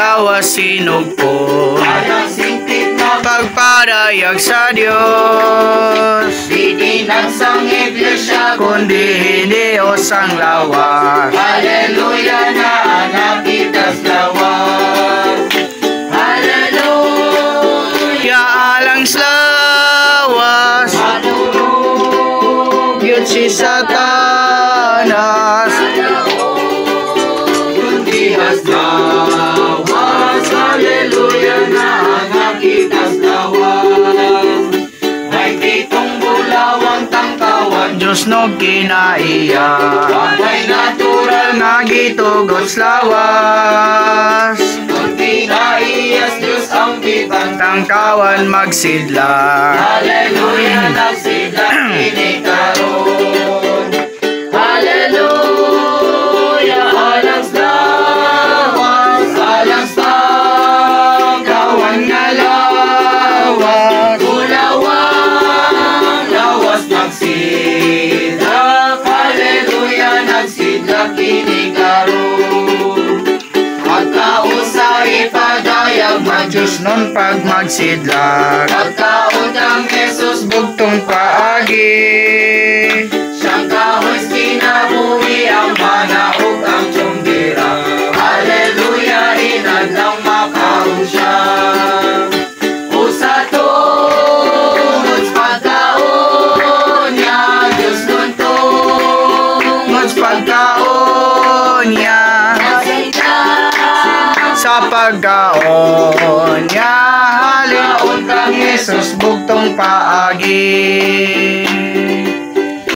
lawas sinugpo, pagparayag sa Diyos. Di nagsang iglesia, Kundi Diyos ang lawas. Hallelujah na nakitas lawas. Hallelujah. Alang lawas, yun si Satanas. Kundi lawas. Hallelujah na nakitas lawas. May pitong bulawang tangkawan, Diyos no kinaiya, bagay natural nga gitugots lawas. kundi naiyas Diyos ang bitan. Tangkawan magsidla, Hallelujah, nagsidla kinikaroon. Hallelujah, alang lawas, alang tangkawan nga lawas. Bulawang lawas nagsidla. Hallelujah, nagsidla kinikaroon. At kausay ipadayag Diyos nun pag magsidla, pagkaundang Jesus bugtong paagi. siyang kahoy's kinabuhi ang manaog ang tsumbira. Hallelujah, inadlang makaon siya. Usa tunod pagkaon niya, Diyos nun Mas pagkaon niya, sa pagkaon niya, halinaon kang Jesus bugtong paagi.